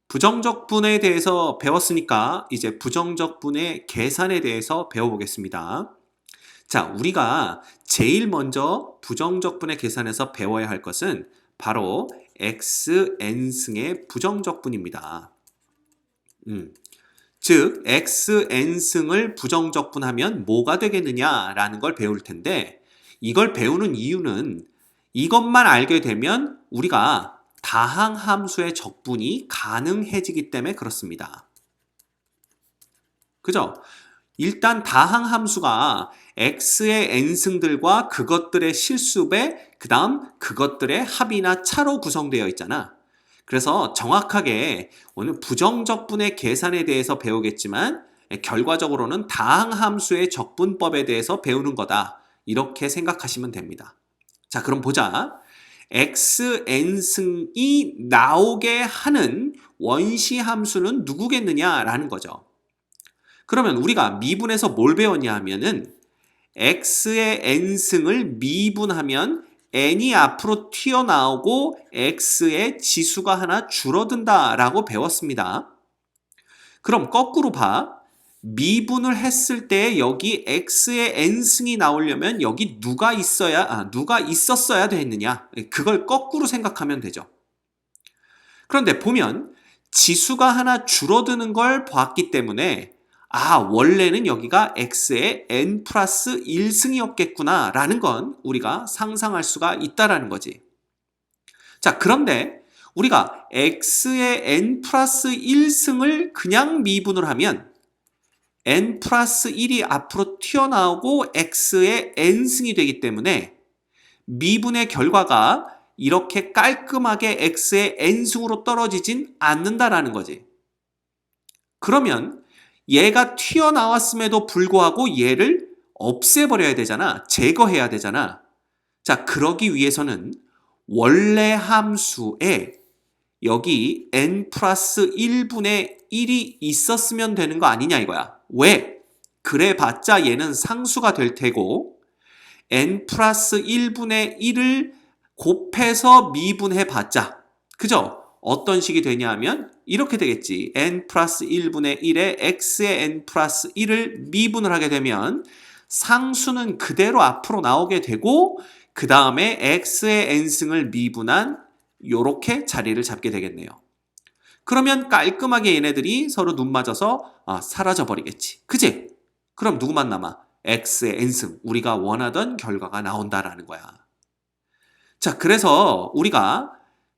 부정적분에 대해서 배웠으니까 이제 부정적분의 계산에 대해서 배워보겠습니다. 자, 우리가 제일 먼저 부정적분의 계산에서 배워야 할 것은 바로 xn승의 부정적분입니다. 즉, xn승을 부정적분하면 뭐가 되겠느냐라는 걸 배울 텐데, 이걸 배우는 이유는 이것만 알게 되면 우리가 다항함수의 적분이 가능해지기 때문에 그렇습니다. 그죠? 일단 다항함수가 x의 n승들과 그것들의 실수배, 그 다음 그것들의 합이나 차로 구성되어 있잖아. 그래서 정확하게 오늘 부정적분의 계산에 대해서 배우겠지만 결과적으로는 다항함수의 적분법에 대해서 배우는 거다. 이렇게 생각하시면 됩니다. 자, 그럼 보자. xn승이 나오게 하는 원시함수는 누구겠느냐라는 거죠. 그러면 우리가 미분에서 뭘 배웠냐 하면은 x의 n승을 미분하면 n이 앞으로 튀어나오고 x의 지수가 하나 줄어든다 라고 배웠습니다. 그럼 거꾸로 봐. 미분을 했을 때 여기 x의 n승이 나오려면 여기 누가 있었어야 됐느냐? 그걸 거꾸로 생각하면 되죠. 그런데 보면 지수가 하나 줄어드는 걸 봤기 때문에 원래는 여기가 x의 n 플러스 1승이었겠구나 라는 건 우리가 상상할 수가 있다라는 거지. 자, 그런데 우리가 x의 n 플러스 1승을 그냥 미분을 하면 n 플러스 1이 앞으로 튀어나오고 x의 n승이 되기 때문에 미분의 결과가 이렇게 깔끔하게 x의 n승으로 떨어지진 않는다라는 거지. 그러면 얘가 튀어나왔음에도 불구하고 얘를 없애버려야 되잖아. 제거해야 되잖아. 자, 그러기 위해서는 원래 함수에 여기 n 플러스 1분의 1이 있었으면 되는 거 아니냐 이거야. 왜? 그래봤자 얘는 상수가 될 테고 n 플러스 1분의 1을 곱해서 미분해봤자 그죠? 어떤 식이 되냐 하면 이렇게 되겠지. n 플러스 1분의 1에 x의 n 플러스 1을 미분을 하게 되면 상수는 그대로 앞으로 나오게 되고 그 다음에 x의 n승을 미분한 요렇게 자리를 잡게 되겠네요. 그러면 깔끔하게 얘네들이 서로 눈 맞아서 사라져 버리겠지. 그지? 그럼 누구만 남아? x의 n승, 우리가 원하던 결과가 나온다라는 거야. 자, 그래서 우리가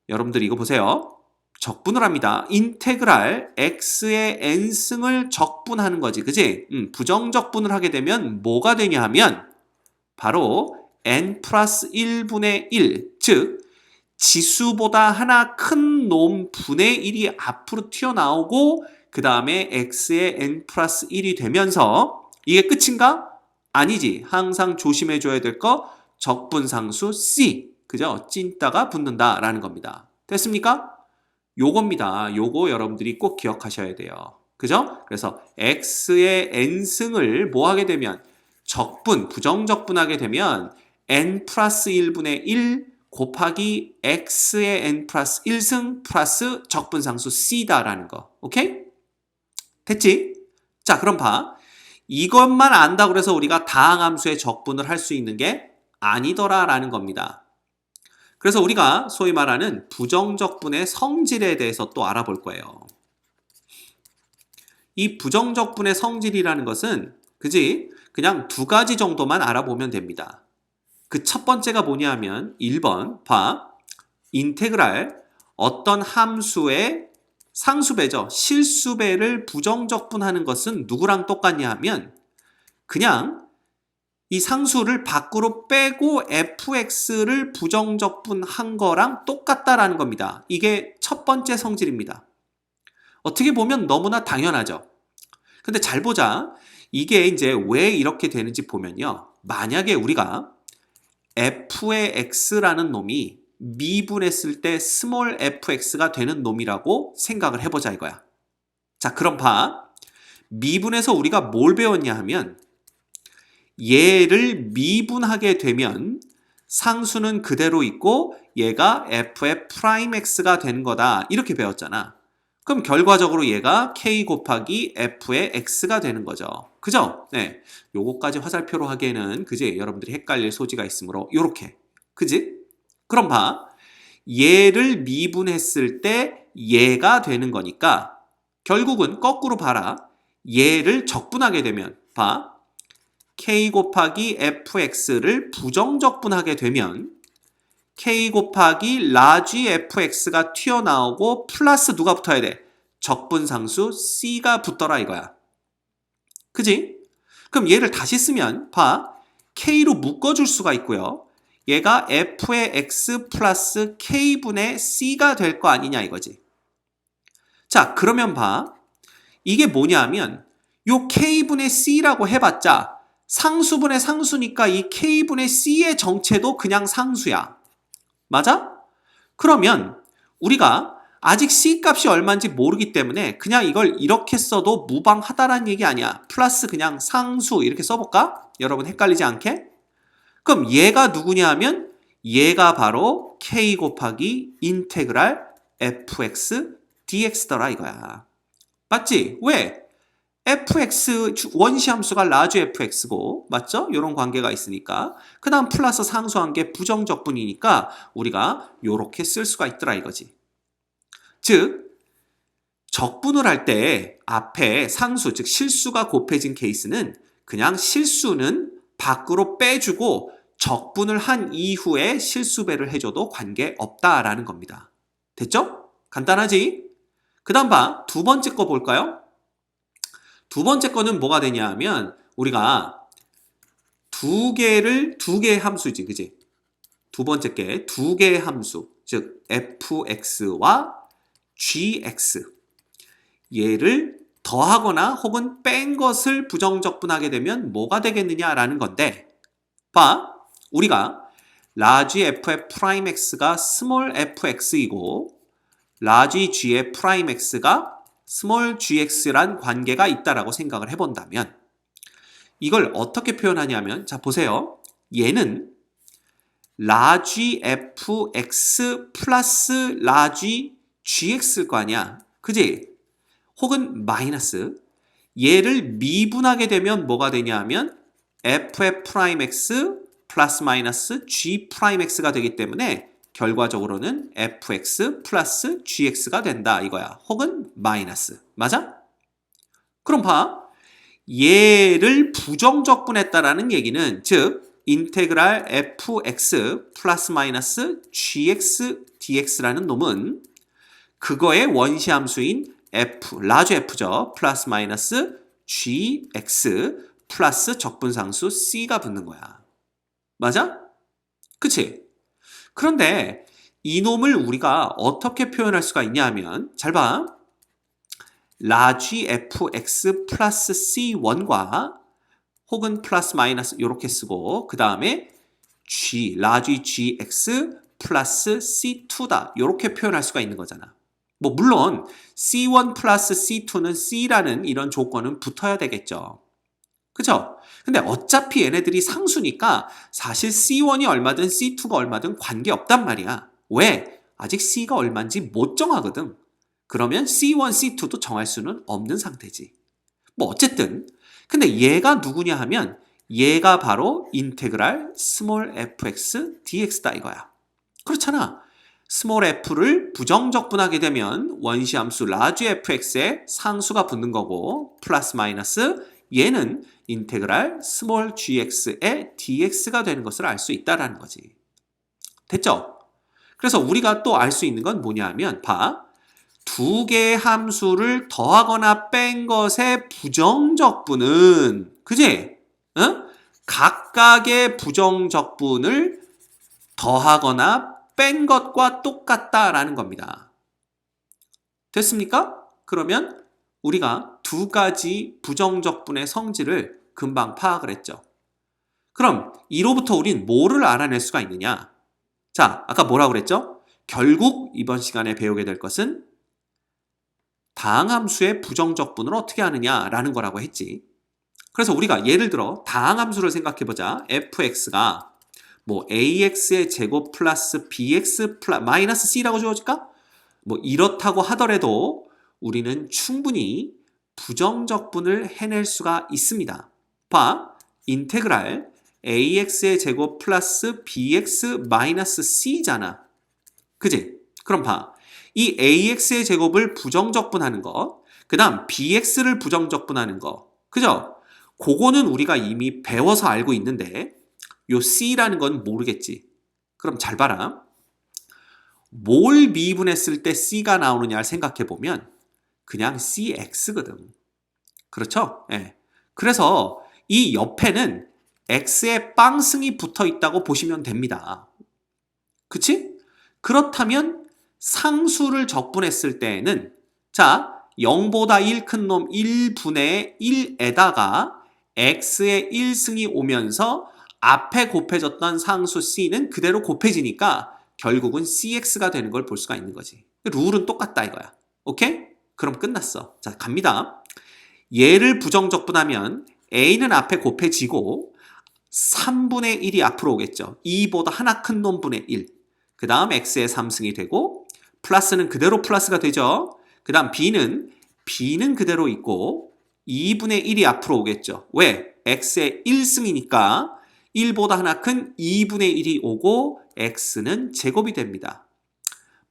여러분들 이거 보세요. 적분을 합니다. 인테그랄 x의 n승을 적분하는 거지. 그지? 부정적분을 하게 되면 뭐가 되냐 하면 바로 n 플러스 1분의 1, 즉 지수보다 하나 큰 놈 분의 1이 앞으로 튀어나오고 그 다음에 x의 n 플러스 1이 되면서 이게 끝인가? 아니지. 항상 조심해줘야 될 거 적분상수 C. 그죠? 찐따가 붙는다라는 겁니다. 됐습니까? 요겁니다. 요거 여러분들이 꼭 기억하셔야 돼요. 그죠? 그래서 x의 n승을 뭐 하게 되면 적분, 부정적분하게 되면 n 플러스 1분의 1 곱하기 x의 n 플러스 1승 플러스 적분상수 c다라는 거. 오케이? 됐지? 자, 그럼 봐. 이것만 안다고 해서 우리가 다항함수의 적분을 할 수 있는 게 아니더라라는 겁니다. 그래서 우리가 소위 말하는 부정적분의 성질에 대해서 또 알아볼 거예요. 이 부정적분의 성질이라는 것은 그지? 그냥 두 가지 정도만 알아보면 됩니다. 그 첫 번째가 뭐냐 하면 1번 봐. 인테그랄 어떤 함수의 상수배죠. 실수배를 부정적분하는 것은 누구랑 똑같냐 하면 그냥 이 상수를 밖으로 빼고 fx를 부정적분한 거랑 똑같다라는 겁니다. 이게 첫 번째 성질입니다. 어떻게 보면 너무나 당연하죠. 근데 잘 보자. 이게 이제 왜 이렇게 되는지 보면요. 만약에 우리가 f의 x라는 놈이 미분했을 때 스몰 fx가 되는 놈이라고 생각을 해보자 이거야. 자, 그럼 봐. 미분에서 우리가 뭘 배웠냐 하면 얘를 미분하게 되면 상수는 그대로 있고 얘가 f의 프라임 x가 되는 거다. 이렇게 배웠잖아. 그럼 결과적으로 얘가 k 곱하기 f의 x가 되는 거죠. 그죠? 네. 요거까지 화살표로 하기에는 그지? 여러분들이 헷갈릴 소지가 있으므로 요렇게. 그지? 그럼 봐. 얘를 미분했을 때 얘가 되는 거니까 결국은 거꾸로 봐라. 얘를 적분하게 되면 봐. k 곱하기 fx를 부정적분하게 되면 k 곱하기 라지 fx가 튀어나오고 플러스 누가 붙어야 돼? 적분상수 c가 붙더라 이거야. 그지? 그럼 얘를 다시 쓰면 봐. k로 묶어줄 수가 있고요. 얘가 f의 x 플러스 k분의 c가 될 거 아니냐 이거지. 자, 그러면 봐. 이게 뭐냐면 요 k분의 c라고 해봤자 상수분의 상수니까 이 k분의 c의 정체도 그냥 상수야. 맞아? 그러면 우리가 아직 c 값이 얼마인지 모르기 때문에 그냥 이걸 이렇게 써도 무방하다라는 얘기 아니야. 플러스 그냥 상수 이렇게 써볼까? 여러분 헷갈리지 않게? 그럼 얘가 누구냐 하면 얘가 바로 k 곱하기 인테그랄 fx dx더라 이거야. 맞지? 왜? fx 원시함수가 라지 fx고 맞죠? 이런 관계가 있으니까 그 다음 플러스 상수한 게 부정적분이니까 우리가 이렇게 쓸 수가 있더라 이거지. 즉 적분을 할 때 앞에 상수 즉 실수가 곱해진 케이스는 그냥 실수는 밖으로 빼주고 적분을 한 이후에 실수배를 해줘도 관계없다라는 겁니다. 됐죠? 간단하지? 그 다음 봐. 두 번째 거 볼까요? 두 번째 거는 뭐가 되냐 하면 우리가 두 개의 함수지, 그지? 두 번째 게 두 개의 함수, 즉 fx와 gx 얘를 더하거나 혹은 뺀 것을 부정적분하게 되면 뭐가 되겠느냐라는 건데 봐, 우리가 라지 f의 프라임 x가 스몰 fx이고 라지 g의 프라임 x가 스몰 gx란 관계가 있다라고 생각을 해본다면 이걸 어떻게 표현하냐면 자 보세요. 얘는 라지 fx 플러스 라지 gx일 거 아니야. 그지? 혹은 마이너스 얘를 미분하게 되면 뭐가 되냐 하면 f의 프라임 x 플러스 마이너스 g 프라임 x가 되기 때문에 결과적으로는 fx 플러스 gx가 된다 이거야. 혹은 마이너스. 맞아? 그럼 봐. 얘를 부정적분했다라는 얘기는 즉 인테그랄 fx 플러스 마이너스 gx dx라는 놈은 그거의 원시함수인 f, 라지 f죠. 플러스 마이너스 gx 플러스 적분상수 c가 붙는 거야. 맞아? 그치? 그런데 이놈을 우리가 어떻게 표현할 수가 있냐 하면 잘 봐. 라지 fx 플러스 c1과 혹은 플러스 마이너스 이렇게 쓰고 그 다음에 g, 라지 gx 플러스 c2다 이렇게 표현할 수가 있는 거잖아. 뭐 물론 c1 플러스 c2는 c라는 이런 조건은 붙어야 되겠죠. 그죠? 근데 어차피 얘네들이 상수니까 사실 c1이 얼마든 c2가 얼마든 관계없단 말이야. 왜? 아직 c가 얼마인지 못 정하거든. 그러면 c1, c2도 정할 수는 없는 상태지. 뭐 어쨌든 근데 얘가 누구냐 하면 얘가 바로 인테그랄 스몰 fx dx다 이거야. 그렇잖아. 스몰 f를 부정적분하게 되면 원시함수 라지 fx에 상수가 붙는 거고 플러스 마이너스 얘는 인테그랄 스몰 gx의 dx가 되는 것을 알 수 있다라는 거지. 됐죠? 그래서 우리가 또 알 수 있는 건 뭐냐 하면 봐. 두 개의 함수를 더하거나 뺀 것의 부정적분은 그지? 응? 각각의 부정적분을 더하거나 뺀 것과 똑같다라는 겁니다. 됐습니까? 그러면 우리가 두 가지 부정적분의 성질을 금방 파악을 했죠. 그럼 이로부터 우린 뭐를 알아낼 수가 있느냐? 자, 아까 뭐라고 그랬죠? 결국 이번 시간에 배우게 될 것은 다항함수의 부정적분을 어떻게 하느냐라는 거라고 했지. 그래서 우리가 예를 들어 다항함수를 생각해보자. fx가 뭐 ax의 제곱 플러스 bx 플러스 마이너스 c라고 주어질까? 뭐 이렇다고 하더라도 우리는 충분히 부정적분을 해낼 수가 있습니다. 봐, 인테그랄 ax의 제곱 플러스 bx 마이너스 c잖아. 그지? 그럼 봐, 이 ax의 제곱을 부정적분하는 거, 그 다음 bx를 부정적분하는 거, 그죠? 그거는 우리가 이미 배워서 알고 있는데 요 c라는 건 모르겠지. 그럼 잘 봐라. 뭘 미분했을 때 c가 나오느냐를 생각해보면 그냥 cx거든. 그렇죠? 예. 그래서 이 옆에는 x의 빵승이 붙어 있다고 보시면 됩니다. 그치? 그렇다면 상수를 적분했을 때에는 자, 0보다 1 큰 놈 1분의 1에다가 x의 1승이 오면서 앞에 곱해졌던 상수 c는 그대로 곱해지니까 결국은 cx가 되는 걸 볼 수가 있는 거지. 룰은 똑같다 이거야. 오케이? 그럼 끝났어. 자, 갑니다. 얘를 부정적분하면 a는 앞에 곱해지고 3분의 1이 앞으로 오겠죠. 2보다 하나 큰 놈분의 1. 그 다음 x의 3승이 되고 플러스는 그대로 플러스가 되죠. 그 다음 b는 그대로 있고 2분의 1이 앞으로 오겠죠. 왜? x의 1승이니까 1보다 하나 큰 2분의 1이 오고 x는 제곱이 됩니다.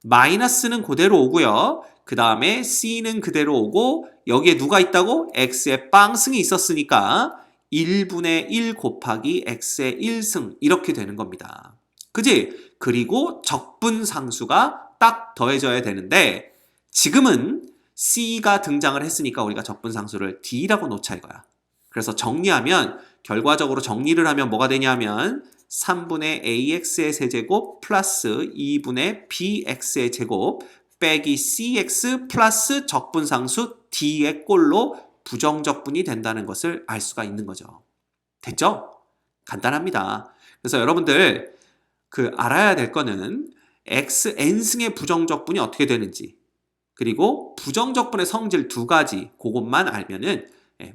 마이너스는 그대로 오고요. 그 다음에 c는 그대로 오고 여기에 누가 있다고? x의 빵승이 있었으니까 1분의 1 곱하기 x의 1승 이렇게 되는 겁니다. 그지? 그리고 적분상수가 딱 더해져야 되는데 지금은 c가 등장을 했으니까 우리가 적분상수를 d라고 놓자 이거야. 그래서 정리하면 결과적으로 정리를 하면 뭐가 되냐면 3분의 ax의 세제곱 플러스 2분의 bx의 제곱 빼기 cx 플러스 적분상수 d의 꼴로 부정적분이 된다는 것을 알 수가 있는 거죠. 됐죠? 간단합니다. 그래서 여러분들 알아야 될 거는 xn승의 부정적분이 어떻게 되는지 그리고 부정적분의 성질 두 가지 그것만 알면은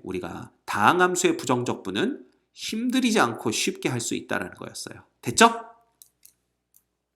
우리가 다항함수의 부정적분은 힘들이지 않고 쉽게 할 수 있다는 거였어요. 됐죠?